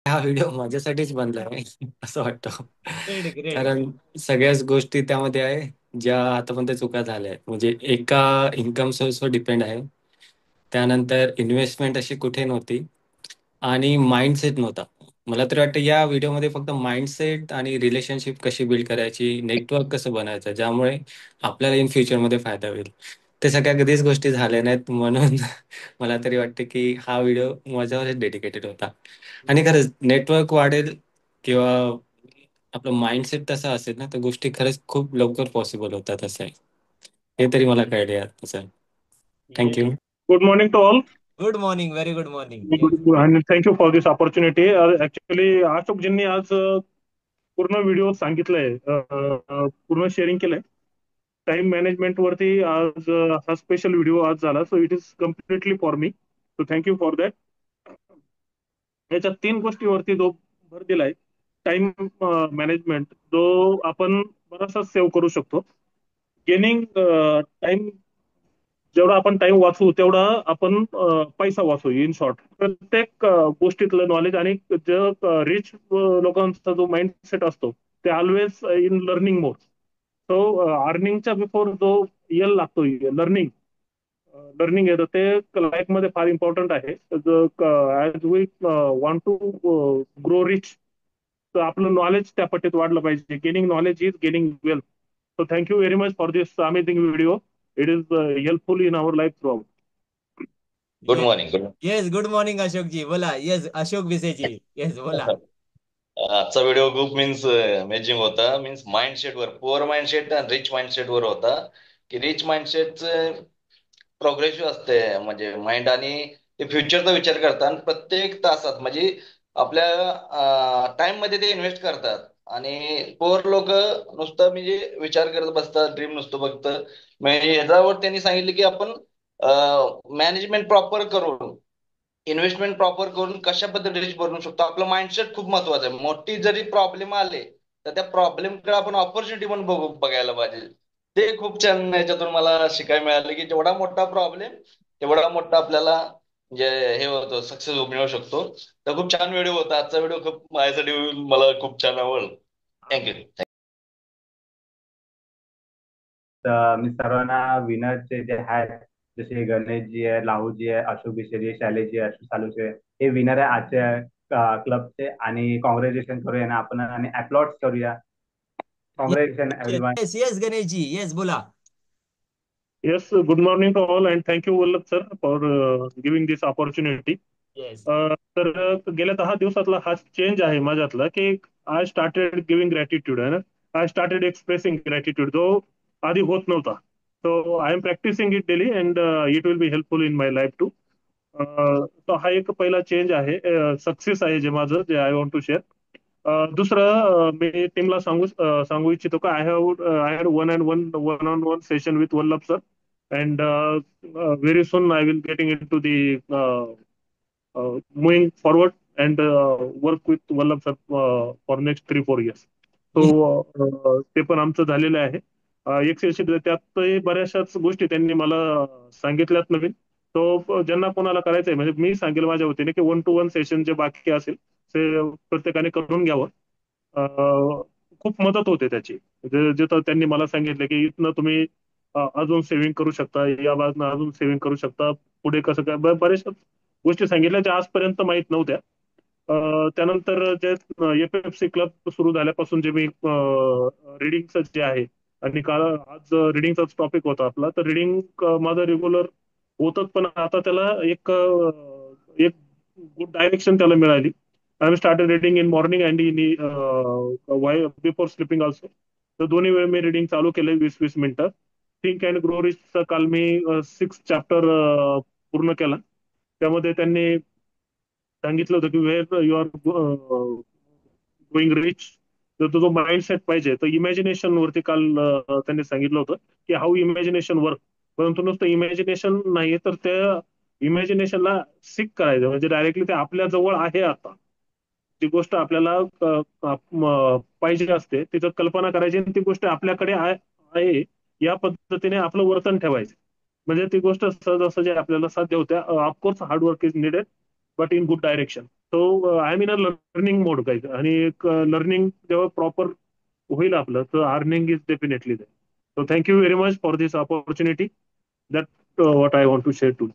हा व्हिडिओ माझ्यासाठीच बनलाय असं वाटतं. Great great. कारण सगळ्याच गोष्टी त्यामध्ये आहे ज्या आतापर्यंत चुका झाल्या आहेत. म्हणजे एका इन्कम सोर्सवर डिपेंड आहे. त्यानंतर इन्व्हेस्टमेंट अशी कुठे नव्हती आणि माइंडसेट नव्हता. मला तर वाटतं या व्हिडिओमध्ये फक्त माइंडसेट आणि रिलेशनशिप कशी बिल्ड करायची, नेटवर्क कसं बनायचं, ज्यामुळे आपल्याला इन फ्युचरमध्ये फायदा होईल. ते सगळ्या कधीच गोष्टी झाल्या नाहीत म्हणून मला तरी वाटतं की हा व्हिडिओ माझ्यावरच डेडिकेटेड होता. आणि खरंच नेटवर्क वाढेल किंवा आपलं माइंडसेट तसा असेल ना, तर गोष्टी खरंच खूप लवकर पॉसिबल होतात असं आहे. हे तरी मला कळले यार तसं. Yes. Thank you. Good morning to all. Good morning, very good morning. Yes. And thank you for this opportunity. Actually, अशोकजींनी आज पूर्ण व्हिडिओ सांगितलंय, पूर्ण शेअरिंग केलंय. टाइम मॅनेजमेंट वरती आज हा स्पेशल व्हिडिओ आज झाला. So it is completely for me. So thank you for that. याच्या तीन गोष्टीवरती जो भर दिलाय, टाइम मॅनेजमेंट, जो आपण बराचसा सेव्ह करू शकतो. गेनिंग टाइम, जेवढा आपण टाइम वाचू तेवढा आपण पैसा वाचू. इन शॉर्ट, प्रत्येक गोष्टीतलं नॉलेज. आणि जे रिच लोकांचा जो माइंडसेट असतो, ते always in learning mode. So अर्निंगच्या बिफोर जो यल लागतो, लर्निंग. लर्निंग येतं ते लाईफ मध्ये फार इम्पॉर्टंट आहे. As we want to grow rich, तर आपलं नॉलेज त्या पट्टीत वाढलं पाहिजे. Gaining knowledge is gaining wealth. So thank you very much for this amazing video. It is helpful in our life through. Good morning. Good yes, good morning Ashok ji, बोला. Yes, Ashok विसेजी. Yes, बोला. आजचा video खूप अमेजिंग होता. माइंडसेटवर, poor mindset आणि rich माइंडसेटवर होता. की rich माइंडसेटचं progressive असते, म्हणजे माइंड, आणि ते फ्युचरचा विचार करतात आणि प्रत्येक तासात म्हणजे आपल्या टाइम मध्ये ते इन्व्हेस्ट करतात. आणि पुअर लोक नुसतं म्हणजे विचार करत बसतात, ड्रीम नुसतं बघतात. म्हणजे याच्यावर त्यांनी सांगितलं की आपण मॅनेजमेंट प्रॉपर करून, इन्व्हेस्टमेंट प्रॉपर करून कशा पद्धतीने रिच बनवू शकतो. आपलं माइंडसेट खूप महत्वाचं आहे. मोठी जरी प्रॉब्लेम आले तर त्या प्रॉब्लेमकडे आपण ऑपॉर्च्युनिटी पण बघायला पाहिजे. ते खूप छान याच्यातून मला शिकायला मिळालं की जेवढा मोठा प्रॉब्लेम तेवढा मोठा आपल्याला म्हणजे हे होतं, सक्सेस मिळू शकतो. तर खूप छान व्हिडिओ होता आजचा. व्हिडिओ खूप माझ्यासाठी मला खूप छान आवडला. थँक्यू. तर मी सर्वांना विनरचे जे आहेत, जसे गणेशजी आहे, लाहूजी आहे, अशोक बिशेजी, शैलेशजी, अशोक सालुचे, हे विनर आहे आजच्या क्लबचे. आणि कॉंग्रॅच्युलेशन करूया ना आपण आणि अपलॉड्स करूया. Congratulation everyone. Yes yes, Ganesh ji, yes, बोला. Yes, good morning to all and thank you Vallabh sir for giving this opportunity. Yes. तर गेल्या 10 दिवसातला हा चेंज आहे माझ्यातला, की आय स्टार्टेड गिव्हिंग ग्रॅटिट्यूड आहे ना. आय स्टार्टेड एक्सप्रेसिंग ग्रॅटिट्यूड, जो आधी होत नव्हता. So I am practising it daily and it will be helpful in my life too. तर हा एक पहिला चेंज आहे, सक्सेस आहे जे माझं, जे आय वॉन्ट टू शेअर. दुसरं, मी टीमला सांगू इच्छितो का I had one on one session with Vallabh sir. And very soon I will getting in to the moving forward and work with Vallabh sir for next 3-4 years. तो ते पण आमचं झालेलं आहे. एक सेशन त्यातही बऱ्याचशाच गोष्टी त्यांनी मला सांगितल्यात नवीन. तो ज्यांना कोणाला करायचंय, म्हणजे मी सांगेल माझ्या वतीने की 1-to-1 सेशन जे बाकी असेल ते प्रत्येकाने करून घ्यावं. खूप मदत होते त्याची. जिथं त्यांनी मला सांगितलं की इथनं तुम्ही अजून सेव्हिंग करू शकता, या बाजून अजून सेव्हिंग करू शकता, पुढे कसं काय, बऱ्याचशा गोष्टी सांगितल्या ज्या आजपर्यंत माहीत नव्हत्या. त्यानंतर जे FFC क्लब सुरू झाल्यापासून जे मी रिडिंगचं जे आहे, आणि काल आज रिडिंगचाच टॉपिक होता आपला, तर रिडिंग माझं रेग्युलर होतच, पण आता त्याला एक गुड डायरेक्शन त्याला मिळाली. I started reading in morning and in before sleeping also. तर दोन्ही वेळ मी रिडिंग चालू केलंय, 20-20 मिनिटं. थिंक अँड ग्रो रिचचा काल मी 6 चॅप्टर पूर्ण केला. त्यामध्ये त्यांनी सांगितलं होतं की where you are going reach, तर तो जो माइंडसेट पाहिजे, तर इमॅजिनेशन वरती काल त्यांनी सांगितलं होतं की हाऊ इमॅजिनेशन वर्क. परंतु नुसतं इमॅजिनेशन नाही, तर त्या इमॅजिनेशनला सिक करायचं, म्हणजे डायरेक्टली ते आपल्या जवळ आहे आता. ती गोष्ट आपल्याला पाहिजे असते, तिचं कल्पना करायची आणि ती गोष्ट आपल्याकडे आहे या पद्धतीने आपलं वर्तन ठेवायचं. म्हणजे ती गोष्ट सहजासहजी आपल्याला साध्य होत्या. Of course hard work is needed, but in good direction. So I am in a learning mode guys. आणि एक लर्निंग जेव्हा प्रॉपर होईल आपलं तर earning is definitely there. So thank you very much for this opportunity. That what I want to share to.